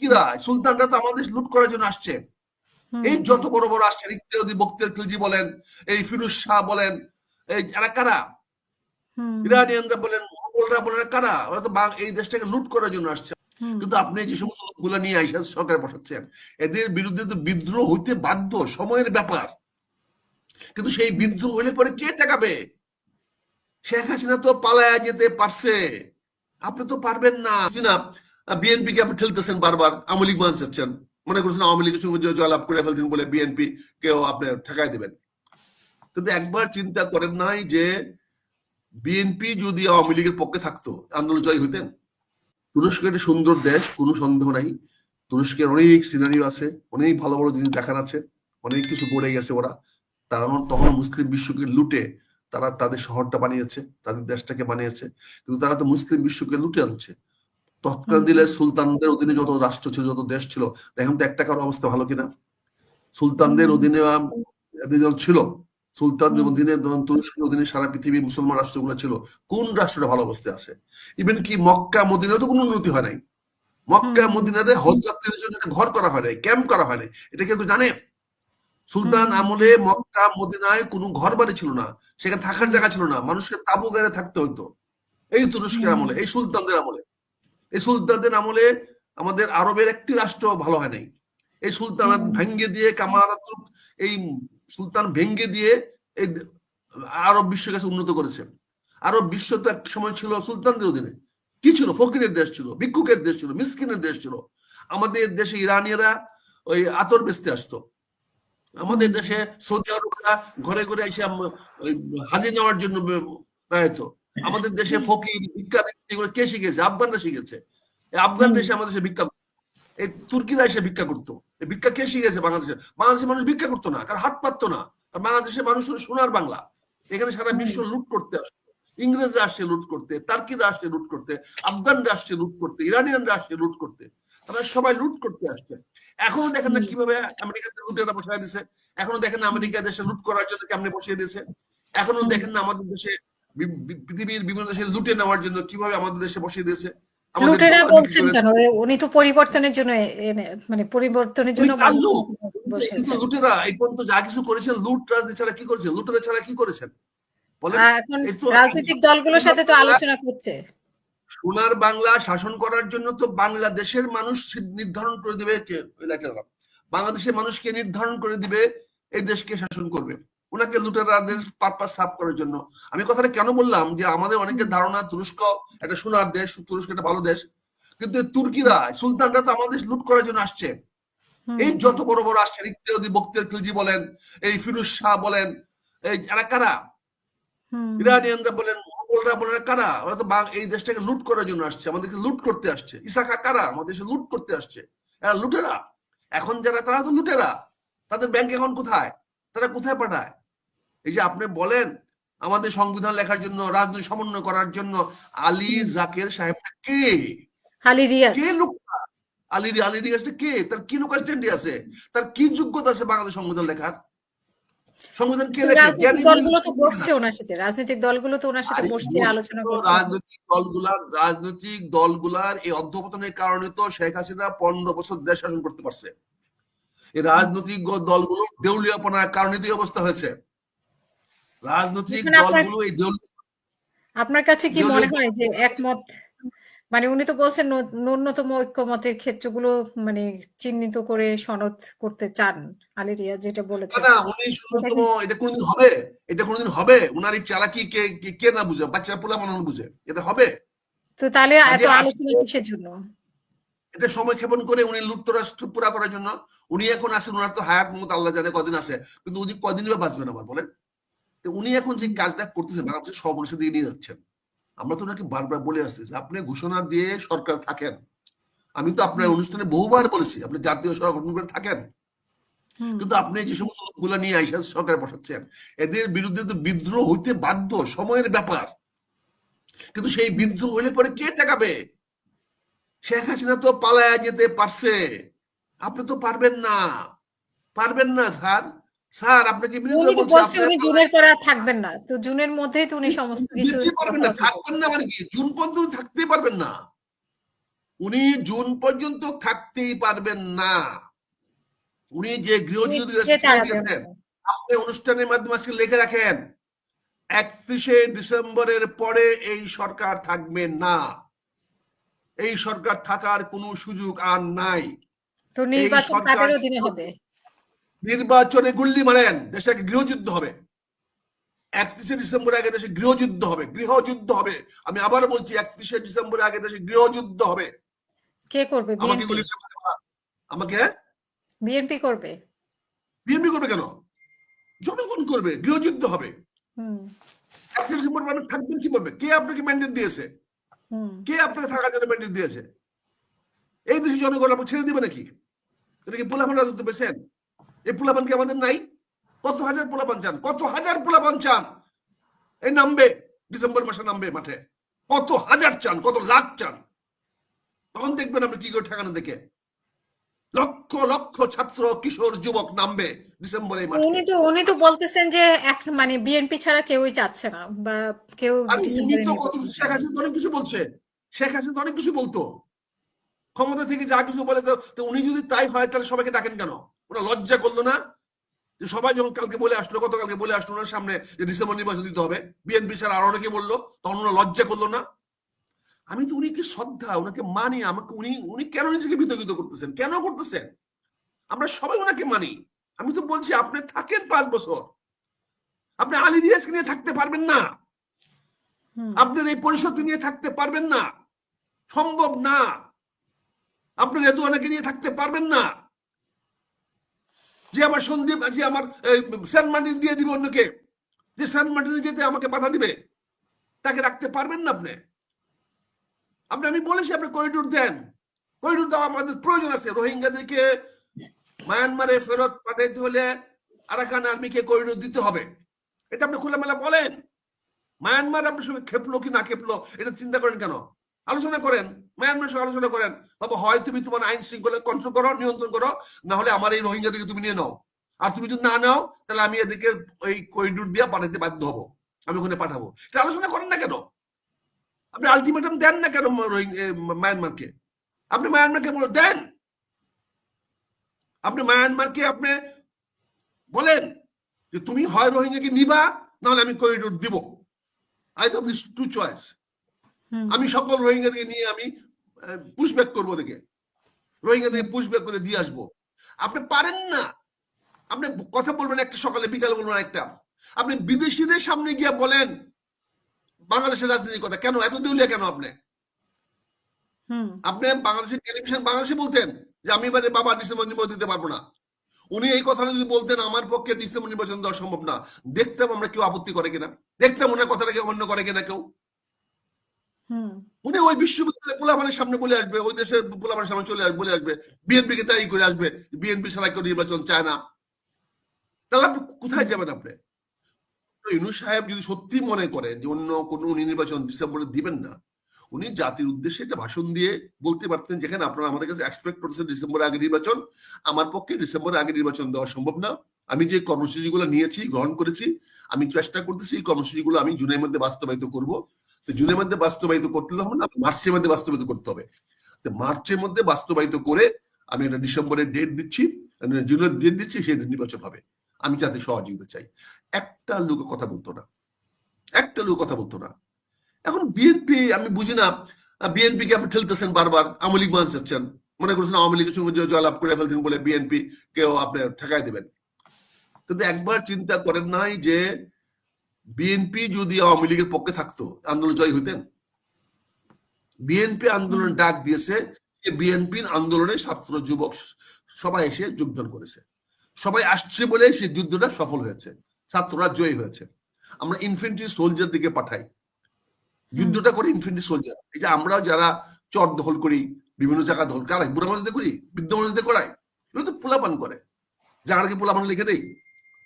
তুর্কিরা সুলতানরা তো আমাদের লুট করার জন্য আসছে। এই যত বড় বড় আসছে ইকতিয়াদি বখতিয়ার খিলজি বলেন, এই ফিরোজ শাহ বলেন, এই এরা কারা? ইরানিয়ানরা বলেন, মোগলরা বলেন, কারা? ওরা তো এই দেশটাকে লুট করার জন্য আসছে। কিন্তু আপনি যে সমস্ত লোকগুলো নিয়ে আইসা সরকারে বসাচ্ছেন, এদের বিরুদ্ধে তো বিদ্রোহ হইতে বাধ্য, সময়ের ব্যাপার। কিন্তু সেই বিদ্রোহ হইলে পরে কে ঠেকাবে? শেখ হাসিনা তো পালায়া যেতে পারছে, আপনি তো পারবেন না। বিএনপি কে আপনি ঠেলতেছেন বারবার, আওয়ামী লীগ বানাচ্ছেন, মনে করছেন আওয়ামী লীগের সঙ্গে জয়লাভ করে ফেলছেন বলে বিএনপি কেও আপনি ঠেকাই দেবেন। কিন্তু একবার চিন্তা করেন নাই যে বিএনপি যদি আওয়ামী লীগের পক্ষে থাকতো আন্দোলন জয় হইতেন? তুরস্ক একটা সুন্দর দেশ, কোনো সন্দেহ নাই। তুরস্কের অনেক সিনারিও আছে, অনেক ভালো ভালো জিনিস দেখার আছে, অনেক কিছু করে গেছে ওরা। তারা তখন মুসলিম বিশ্বকে লুটে তারা তাদের শহরটা বানিয়েছে, তাদের দেশটাকে বানিয়েছে। কিন্তু তারা তো মুসলিম বিশ্বকে লুটে আনছে। তৎকালীন দিলে সুলতানদের অধীনে যত রাষ্ট্র ছিল, যত দেশ ছিল, এখন তো একটা কারো অবস্থা ভালো কিনা? সুলতানদের অধীনে ছিল, সুলতানদের অধীনে তুরস্কের অধীনে সারা পৃথিবীর মুসলমান রাষ্ট্রগুলো ছিল, কোন রাষ্ট্রটা ভালো অবস্থায় আছে? ইভেন কি মক্কা মদিনায় তো কোনো উন্নতি হয় নাই। মক্কা মদিনাতে হজ যাত্রীদের জন্য ঘর করা হয় নাই, ক্যাম্প করা হয় নাই, এটা কেউ জানে? সুলতান আমলে মক্কা মদিনায় কোনো ঘর বাড়ি ছিল না, সেখানে থাকার জায়গা ছিল না, মানুষকে তাবু গাড়ে থাকতে হইতো। এই তুরস্কের আমলে, এই সুলতানদের আমলে, এই সুলতানদের আমলে আমাদের আরবের একটি রাষ্ট্র ভালো হয় নাই। এই সুলতানাত ভেঙ্গে দিয়ে কামাল আতাতুর্ক এই সুলতান ভেঙ্গে দিয়ে এই আরব বিশ্ব কাছে উন্নত করেছেন। আরব বিশ্ব তো একটা সময় ছিল সুলতানদের অধীনে। কি ছিল? ফকিরের দেশ ছিল, ভিক্ষুকের দেশ ছিল, মিসকিনের দেশ ছিল। আমাদের দেশে ইরানিয়ারা ওই আতর বেচতে আসতো, আমাদের দেশে সৌদি আরবরা ঘরে ঘরে এসে হাজি নেওয়ার জন্য বেড়াইতো। আমাদের দেশে ফকির ভিক্ষা কে শিখেছে? আফগানরা শিখেছে। আফগান দেশে আমাদের দেশে ভিক্ষা, এই তুর্কিরা এসে ভিক্ষা করতো। ভিক্ষা কে শিখেছে? বাংলাদেশে। বাংলাদেশের মানুষ ভিক্ষা করতো না, কারণ হাত পাততো না। আর বাংলাদেশের মানুষ হলো সোনার বাংলা, এখানে সারা বিশ্ব লুট করতে আসতো। ইংরেজরা আসছে লুট করতে, তার্কিরা আসছে লুট করতে, আফগানরা আসছে লুট করতে, ইরানিয়ানরা আসছে লুট করতে, তারা সবাই লুট করতে আসছে। এখনো দেখেন না কিভাবে আমেরিকাতে লুটেরা বসায় দিছে? এখনো দেখেন না আমেরিকা দেশে লুট করার জন্য কেমনে বসিয়ে দিয়েছে? এখনো দেখেন না আমাদের দেশে পৃথিবীর বিভিন্ন দেশে লুটে নেওয়ার জন্য কিভাবে আমাদের দেশে বসিয়ে দিয়েছে? লুটেরা বলছেন কেন? উনি তো পরিবর্তনের জন্য মানে পরিবর্তনের জন্য কিন্তু লুটেরা এই পর্যন্ত যা কিছু করেছেন, লুট রাজনীতি ছাড়া কি করেছেন? লুটেরা ছাড়া কি করেছেন বলেন? এখন রাজনৈতিক দলগুলোর সাথে তো আলোচনা করছে। সোনার বাংলা শাসন করার জন্য তো বাংলাদেশের মানুষ নির্ধারণ করে দিবে কে, বাংলাদেশের মানুষকে নির্ধারণ করে দিবে এই দেশকে শাসন করবে, ওনাকে লুটেরাদের পারপাস সার্ভ করার জন্য। আমি কথাটা কেন বললাম যে আমাদের অনেকের ধারণা তুরস্ক একটা সোনার দেশ, তুরস্ক একটা ভালো দেশ, কিন্তু তুর্কিরা সুলতানরা তো আমাদের লুট করার জন্য আসছে। এই যত বড় বড় আসছে ইকতিয়াদি বখতিয়ার খিলজি বলেন, এই ফিরোজ শাহ বলেন, এই এরা কারা? ইরানিয়ানরা বলেন, মোগলরা বলেন, কারা? ওরা তো এই দেশটাকে লুট করার জন্য আসছে, আমাদেরকে লুট করতে আসছে। ইসাকা কারা? আমাদের দেশে লুট করতে আসছে। এরা লুটেরা। এখন যারা তারা তো লুটেরা, তাদের ব্যাংক অ্যাকাউন্ট কোথায়? তারা কোথায় পাঠায়? এই যে আপনি বলেন আমাদের সংবিধান লেখার জন্য, রাজনৈতিক সমন্বয় করার জন্য আলী জাকের সাহেবটা কে? আলী রিয়াজ। কে লোকটা? আলী রিয়াজটা কে? তার কি লোকাস্ট্যান্ডি আছে? তার কি যোগ্যতা আছে বাংলাদেশ সংবিধান লেখার? সংবিধান কে লেখে? রাজনৈতিক দলগুলো তো বসছে ওনার সাথে, রাজনৈতিক দলগুলো তো ওনার সাথে বসছে, আলোচনা করছে। রাজনৈতিক দলগুলার এই অধঃপতনের কারণে তো শেখ হাসিনা 15 বছর দেশ শাসন করতে পারছে। এই রাজনৈতিক দলগুলো দেউলিয়াপনার কারণে তো অবস্থা হয়েছে। রাজনৈতিক দলগুলো এই আপনার কাছে কি মনে হয় যে একমত, মানে উনি তো বলছেন ন্যূনতম ঐক্যমতের ক্ষেত্রগুলো মানে চিহ্নিত করে সনদ করতে চান, আলী রিয়াজ যেটা বলেছেন। না, উনি ন্যূনতম, এটা কোনদিন হবে? এটা কোনদিন হবে? উনার এই চালাকি কে না বুঝে? বাচ্চারা পোলা মানুষ বুঝে? এটা হবে? তো তাহলে এত আলোচনা কিসের জন্য? এটা সময় ক্ষেপণ করে উনি লুটতরাষ্ট্র পুরা করার জন্য। উনি এখন আছেন, ওনার তো হায়াত মত আল্লাহ জানে কদিন আছে, কিন্তু উনি কদিন বা বাঁচবেন আবার বলেন? উনি এখন যে কাজটা করতেছেন বাংলাদেশের সর্বনাশের দিকে নিয়ে যাচ্ছেন। আমরা তো ওনাকে বারবার বলে আসছি যে আপনি ঘোষণা দিয়ে সরকার থাকেন। আমি তো আপনার অনুষ্ঠানে বহুবার বলেছি আপনি জাতীয় সরকার গঠন করে থাকেন, কিন্তু আপনি যে সমস্ত লোকগুলো নিয়ে আইসা সরকারে বসাচ্ছেন, এদের বিরুদ্ধে তো বিদ্রোহ হইতে বাধ্য, সময়ের ব্যাপার। কিন্তু সেই বিদ্রোহ হইলে পরে কে ঠেকাবে? শেখ হাসিনা তো পালায়া যেতে পারছে, আপনি তো পারবেন না, পারবেন না স্যার। স্যার আপনাকে উনি তো বলছেন উনি জুনের পরে আর থাকবেন না, তো জুনের মধ্যেই তো উনি সমস্ত কিছু পারবেন না, থাকবেন না মানে কি? জুন পর্যন্ত থাকতে পারবেন না। উনি জুন পর্যন্ত থাকতেই পারবেন না। উনি যে গৃহযুদ্ধ দিয়েছেন, আপনি অনুষ্ঠানের মাধ্যমে আজকে লিখে রাখেন 31শে ডিসেম্বরের পরে এই সরকার থাকবে না। এই সরকার থাকার কোনো সুযোগ আর নাই। তো নির্বাচন কাদের অধীনে হবে? নির্বাচনে গুল্লি মারেন, দেশে গৃহযুদ্ধ হবে। 31শে ডিসেম্বরের আগে দেশে গৃহযুদ্ধ হবে, গৃহযুদ্ধ হবে। আমি আবার বলছি 31শে ডিসেম্বরের আগে দেশে গৃহযুদ্ধ হবে। কে করবে? আমাকে গুলি আমাকে বিএনপি করবে? বিএনপি করবে কেন? জনগণ করবে, গৃহযুদ্ধ হবে। 31শে ডিসেম্বর মানে থাকবেন কিভাবে? কে আপনাকে ম্যান্ডেট দিয়েছে? কে আপনাকে থাকার জন্য ম্যান্ডেট দিয়েছে? এই দেশে জনগণ আপনাকে ছেড়ে দিবে নাকি? এটা কি পোলাপান রাজত্ব পেয়েছেন? এই পোলাপান কি আমাদের নাই? কত হাজার পোলাপান চান, কত হাজার পোলাপান চান এই নামবে, ডিসেম্বর মাসে নামবে মাঠে। কত হাজার চান, কত লাখ চান। তখন দেখবেন আপনি কি করে ঠেকানো দেখে। লক্ষ লক্ষ ছাত্র, কিশোর, যুবক নামবে ডিসেম্বরে মাঠে। উনি তো বলতেছেন যে মানে বিএনপি ছাড়া কেউই চাচ্ছে না, বা কেউ উনি তো শেখ হাসিনা অনেক কিছু বলছে। শেখ হাসিনা অনেক কিছু বলতো, ক্ষমতা থেকে যা কিছু বলে। তো উনি যদি তাই হয় তাহলে সবাইকে ডাকেন কেন? ওরা লজ্জা করলো না যে সবাই যখন কালকে বলে আসলো, গতকালকে বলে আসলো ওনার সামনে যে ডিসেম্বর নির্বাচন দিতে হবে, বিএনপি ছাড়া আর অনেকে বললো, তখন ওরা লজ্জা করলো না? আমি তো উনিকে শ্রদ্ধা, ওনাকে মানি। আমাকে উনি কেন নিজেকে বিতর্কিত করতেছেন? কেন করতেছেন? আমরা সবাই ওনাকে মানি। আমি তো বলছি আপনি থাকেন 5 বছর, আপনি আলী রিয়াজকে নিয়ে থাকতে পারবেন না। আপনার এই পরিষদ নিয়ে থাকতে পারবেন না, সম্ভব না। আপনি রেদওয়ানকে নিয়ে থাকতে পারবেন না। যে আমার সন্দীপ, যে আমার সেন্ট মার্টিন দিয়ে দিবে অন্যকে, যে সেন্ট মার্টিনে যেতে আমাকে বাধা দিবে, তাকে রাখতে পারবেন না আপনি। আমি বলেছি আপনি করিডোর দেন। করিডোর দেওয়া আমাদের প্রয়োজন আছে। রোহিঙ্গাদেরকে মায়ানমারে ফেরত পাঠাইতে হলে আরাকান আর্মিকে করিডোর দিতে হবে। এটা আপনি খোলামেলা বলেন। মায়ানমার আপনার সঙ্গে খেপলো কি না খেপলো এটা চিন্তা করেন কেন? আলোচনা করেন, মায়ানমারের সঙ্গে আলোচনা করেন। বাবা, হয় তুমি তোমার আইন শৃঙ্খলা কন্ট্রোল করো, নিয়ন্ত্রণ করো, না হলে আমার এই রোহিঙ্গাদেরকে তুমি নিয়ে নাও। আর তুমি যদি না নাও তাহলে আমি এদেরকে ওই করিডোর দিয়ে পাঠাতে বাধ্য হবো, আমি ওখানে পাঠাবো। এটা আলোচনা করেন না কেন? আপনি আলটিমেটাম দেন না কেন মায়ানমারকে? আপনি মায়ানমারকে দেন। আপনি মায়ানমারকে আপনি বলেন যে তুমি হয় রোহিঙ্গাকে নিবা, নাহলে আমি করিডোর দিব। I have this two choice. আমি সকল রোহিঙ্গাদেরকে নিয়ে আমি পুশব্যাক করবো, দেখে রোহিঙ্গাদেরকে পুশব্যাক করে দিয়ে আসবো। আপনি পারেন না। আপনি কথা বলবেন একটা, সকালে বিকালে বলবেন একটা। আপনি বিদেশিদের সামনে গিয়ে বলেন বাংলাদেশের রাজনীতির কথা। কেন এত দেউলিয়া কেন আপনি? আপনি বাংলাদেশের টেলিভিশন বাংলাদেশে বলতেন যে আমি এবারে বাবা ডিসেম্বর নির্বাচন দিতে পারবো না। উনি এই কথাটা যদি বলতেন আমার পক্ষে ডিসেম্বর নির্বাচন দেওয়া সম্ভব না, দেখতাম আমরা কেউ আপত্তি করে কিনা, দেখতাম ওনার কথাটাকে অন্য করে কিনা কেউ। উনি ওই বিশ্ববিদ্যালয় পোলাপানের সামনে বলে আসবে, ওই দেশের পোলাপানের সামনে চলে আসবে, বলে আসবে বিএনপি কে তাই করে আসবে, বিএনপি ছাড়া কেউ নির্বাচন চায় না। তাহলে আপনি কোথায় যাবেন? আপনি ইউনূস সাহেব যদি সত্যি মনে করেন যে অন্য কোনো উনি নির্বাচন ডিসেম্বরে দিবেন না, উনি জাতির উদ্দেশ্যে একটা ভাষণ দিয়ে বলতে পারতেন যেখানে আপনারা আমাদের কাছে এক্সপেক্ট করছেন ডিসেম্বরের আগে নির্বাচন, আমার পক্ষে ডিসেম্বরের আগে নির্বাচন দেওয়া সম্ভব না। আমি যে কর্মসূচিগুলো নিয়েছি, গ্রহণ করেছি, আমি চেষ্টা করতেছি এই কর্মসূচিগুলো আমি জুনের মধ্যে বাস্তবায়িত করব। তো জুনের মধ্যে বাস্তবায়িত করতে হবে না, মার্চের মধ্যে বাস্তবায়িত করতে হবে। তো মার্চের মধ্যে বাস্তবায়িত করে আমি একটা ডিসেম্বরের ডেট দিচ্ছি, জুনের ডেট দিচ্ছি, সেই নির্বাচন হবে। আমি যাতে সহযোগিতা চাই। একটা লোক কথা বলতো না, একটা লোক কথা বলতো না। এখন বিএনপি, আমি বুঝি না বিএনপি কে আপনি ঠেলতেছেন বারবার, আওয়ামী লীগ মান যাচ্ছেন, মনে করছেন আওয়ামী লীগের সঙ্গে জয়লাভ করে ফেলছেন বলে বিএনপি কেও আপনি ঠেকাই দেবেন। কিন্তু একবার চিন্তা করেন নাই যে বিএনপি যদি আওয়ামী লীগের পক্ষে থাকতো আন্দোলন জয় হইতেন? বিএনপি আন্দোলন ডাক দিয়েছে, বিএনপির আন্দোলনে ছাত্র যুবক সবাই এসে যোগদান করেছে, সবাই আসছে বলে সেই যুদ্ধটা সফল হয়েছে, ছাত্ররা জয়ী হয়েছে। আমরা ইনফেন্ট্রি সোলজার দিকে পাঠাই, যুদ্ধটা করে ইনফেন্ট্রি সোলজার। এই যে আমরা যারা চর দখল করি, বিভিন্ন জায়গা দখল কারাই, বুড়া মসজিদে করি, বৃদ্ধ মসজিদে করাই, এগুলো তো পোলাপান করে। জায়গাটাকে পোলাপান লিখে দেই,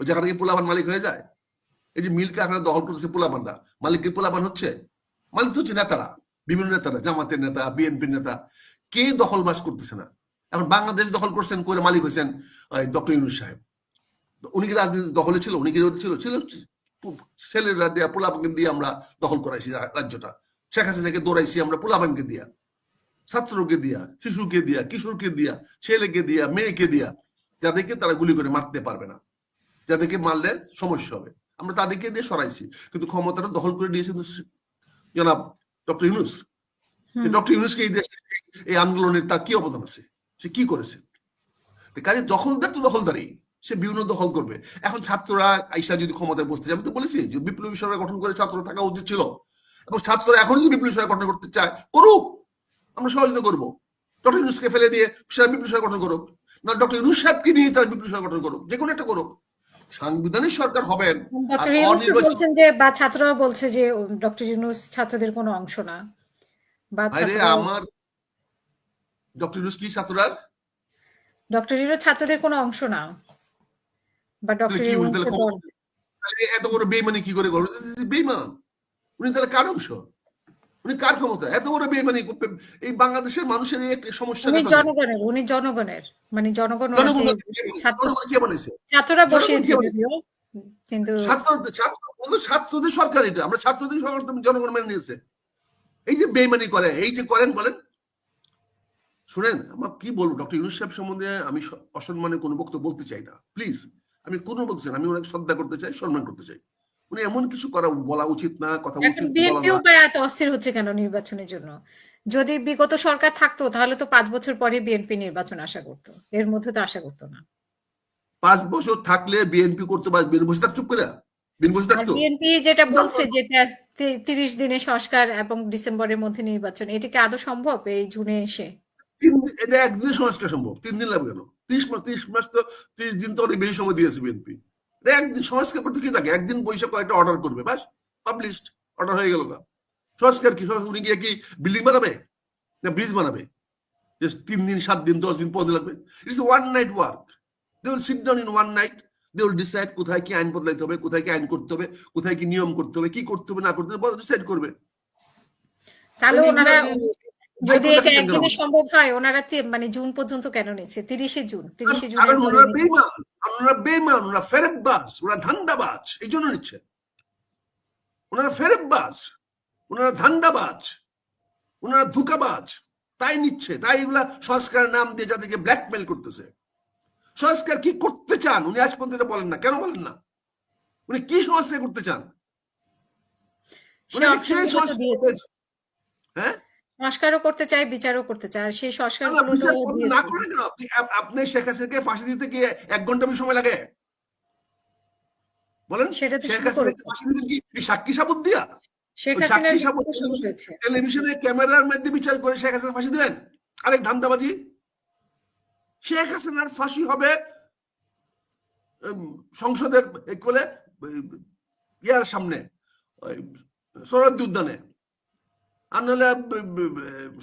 ওই জায়গাটাকে পোলাপান মালিক হয়ে যায়। এই যে মিল কারখানা দখল করতেছে পোলাপানরা, মালিককে পোলাপান হচ্ছে? মালিক হচ্ছে নেতারা, বিভিন্ন নেতারা, জামাতের নেতা, বিএনপির নেতা। কে দখলবাস করতেছে না? এখন বাংলাদেশ দখল করছেন, করে মালিক হয়েছেন ডক্টর ইউনূস সাহেব। উনি কি রাজনীতি দখলে ছিল? উনি কি ছিল? ছেলেরা দিয়া পোলাপানকে দিয়ে আমরা দখল করাইছি রাজ্যটা। শেখ হাসিনাকে দৌড়াইছি আমরা পোলাপানকে দিয়া। ছাত্রকে দিয়া, শিশুকে দিয়া, কিশোরকে দিয়া, ছেলেকে দিয়া, মেয়েকে দিয়া, যাদেরকে তারা গুলি করে মারতে পারবে না, যাদেরকে মারলে সমস্যা হবে, আমরা তাদেরকে দিয়ে সরাইছি। কিন্তু ক্ষমতাটা দখল করে দিয়েছেন জনাব ডক্টর ইউনূস। ডক্টর ইউনূসকে এই দেশে এই আন্দোলনের তার কি অবদান আছে, সে কি করেছে? কাজে দখলদার তো দখলদারই, সে বিভিন্ন দখল করবে। এখন ছাত্ররা আইসা যদি ক্ষমতায় বসতে চায়, আমি তো বলেছি যে বিপ্লবী সরকার গঠন করে ছাত্র থাকা উচিত ছিল, এবং ছাত্ররা এখন যদি বিপ্লবী সরকার গঠন করতে চায় করুক, আমরা সহযোগিতা করবো। ডক্টর ইউনূসকে ফেলে দিয়ে সে বিপ্লবী সরকার গঠন করুক, না ডক্টর ইউনূস সাহেবকে নিয়ে তার বিপ্লবী সরকার গঠন করুক, যে কোনো একটা করুক। সাংবিধানিক সরকার হবেন আর বলছেন যে, বা ছাত্ররা বলছে যে ডক্টর ইউনূস ছাত্রদের কোনো অংশ না, বা আমার ডক্টর ইউনূস কি ছাত্ররা, ডক্টর ইউনূস ছাত্রদের কোনো অংশ না, বা ডক্টর ইউনূস এত বড় বেইমানি কি করে করবেন? বেইমান উনি, তাহলে কার অংশ? উনি কার ক্ষমতা? এত বড় বেইমানি এই বাংলাদেশের মানুষের এই একটা সমস্যা। উনি জনগণের, মানে জনগণ কে বলেছে? ছাত্ররা বসিয়েছে, কিন্তু ছাত্রদের সরকার এটা, আমরা ছাত্রদের সরকার জনগণ মেনে নিয়েছে। এই যে বেইমানি করে, এই যে করেন বলেন, শুনেন আমার কি বলবো, ডক্টর ইউনূস সাহেব সম্বন্ধে আমি অসম্মানে কোনো বক্তব্য বলতে চাই না, প্লিজ। আমি কোনো বলছি না, আমি ওনাকে শ্রদ্ধা করতে চাই, সম্মান করতে চাই। উনি এমন কিছু করা বলা উচিত না, কথা উচিত বিএনপিও এত অস্থির হচ্ছে কেন নির্বাচনের জন্য? যদি বিগত সরকার থাকতো তাহলে তো 5 বছর পরে বিএনপি নির্বাচন আশা করতো, এর মধ্যে তো আশা করতো না। 5 বছর থাকলে বিএনপি করতে পারবে? বসে থাক, চুপ করে বসে থাকতো। বিএনপি যেটা বলছে যে 30 দিনে সংস্কার এবং ডিসেম্বরের মধ্যে নির্বাচন, এটা কি আদৌ সম্ভব এই জুনে এসে? এটা একদিনে সংস্কার সম্ভব, 3 দিন লাগবে কেন? 30 মাস তো 30 দিন তো অনেক বেশি সময় দিয়েছে বিএনপি। একদিন সংস্কার করতে কি লাগে? একদিন পয়সা কয়েকটা অর্ডার করবে, বাস পাবলিশড, অর্ডার হয়ে গেল। সংস্কার কি? উনি গিয়ে কি বিল্ডিং বানাবে না ব্রিজ বানাবে? 3 দিন, 7 দিন, 10 দিন, 15 দিন লাগবে? It's one night work. They will sit down in one night, they will decide কোথায় কি আইন বদলাইতে হবে, কোথায় কি আইন করতে হবে, কোথায় কি নিয়ম করতে হবে, কি করতে হবে না করতে হবে, ডিসাইড করবে। তাহলে ওনারা যদি এটা একদিনে সম্ভব হয়, ওনারা মানে জুন পর্যন্ত কেন নিচ্ছে? 30 জুন। কারণ ওনারা বেঈমান, ওনারা ফেরেববাজ, ওনারা ধান্দাবাজ, এই জন্য নিচ্ছে। ওনারা ফেরেববাজ, ওনারা ধান্দাবাজ, ওনারা ধোঁকাবাজ, তাই নিচ্ছে। তাই এগুলা সংস্কারের নাম দিয়ে যাদেরকে ব্ল্যাকমেল করতেছে। সংস্কার কি করতে চান উনি আজ পর্যন্ত বলেন না, কেন বলেন না? উনি কি সংস্কার করতে চান? হ্যাঁ, সংস্কারও করতে চাই, বিচারও করতে চাই, আর সেই সংস্কারগুলো না করেন কেন? আপনি শেখ হাসিনাকে ফাঁসি দিতে কি 1 ঘন্টা সময় লাগে? বলেন, শেখ হাসিনাকে ফাঁসি দিবেন কি সাক্ষী সাবুত দিয়া? টেলিভিশনে ক্যামেরার মধ্যে বিচার করে শেখ হাসিনা ফাঁসি দিবেন? আরেক ধান্দাবাজি। শেখ হাসিনার ফাঁসি হবে সংসদের বলে ইয়ার সামনে, সোহরাওয়ার্দী উদ্যানে, আর নাহলে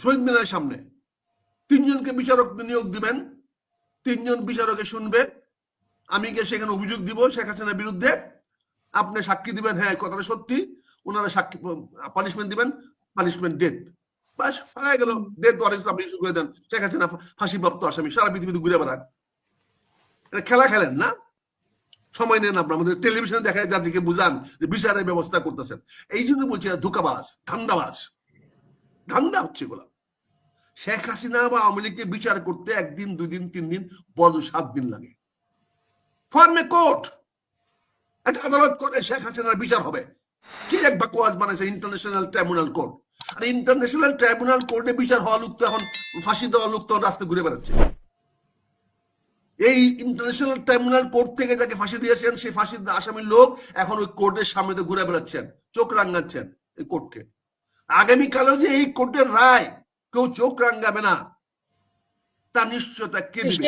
শহীদ মিনারের সামনে। 3 জনকে বিচারক নিয়োগ দিবেন, 3 জন বিচারকে শুনবে। আমি গিয়ে সেখানে অভিযোগ দিব শেখ হাসিনার বিরুদ্ধে, আপনি সাক্ষী দিবেন, হ্যাঁ কথাটা সত্যি, ওনারা সাক্ষী পানিশমেন্ট দিবেন, পানিশমেন্ট ডেথ, বাস হয়ে গেল। ডেথ ওয়ারেন্ট আপনি ইস্যু করে দেন, শেখ হাসিনা ফাঁসিপ্রাপ্ত আসামি, সারা পৃথিবীতে ঘুরে বেড়াক। এটা খেলা খেলেন না, সময় নেন আপনার। আমাদের টেলিভিশনে দেখা যায় যাদেরকে বুঝান যে বিচারের ব্যবস্থা করতেছেন। এই জন্য বলছি ধোঁকাবাজ, ধান্দাবাজ, ধান্দা হচ্ছে এগুলা। শেখ হাসিনা বা আওয়ামী লীগকে বিচার করতে 1 দিন, 2 দিন, 3 দিন, বড় 7 দিন লাগে। ফর্মে কোর্ট, একটা আদালত করে শেখ হাসিনার বিচার হবে। কি এক বাকওয়াজ বানাইছে ইন্টারন্যাশনাল ট্রাইব্যুনাল কোর্ট। আর ইন্টারন্যাশনাল ট্রাইব্যুনাল কোর্টে বিচার হওয়া লোক তো এখন, ফাঁসি দেওয়া লোক তো রাস্তায় ঘুরে বেড়াচ্ছে। এই ইন্টারন্যাশনাল ট্রাইব্যুনাল কোর্ট থেকে যাকে ফাঁসি দিয়েছেন, সেই ফাঁসি আসামির লোক এখন ওই কোর্টের সামনে ঘুরে বেড়াচ্ছেন, চোখ রাঙাচ্ছেন এই কোর্টকে। আগামীকালেও যে এই কোর্টের রায় কেউ চোখ রাঙাবে না, তার নিশ্চয়তা কে দিবে?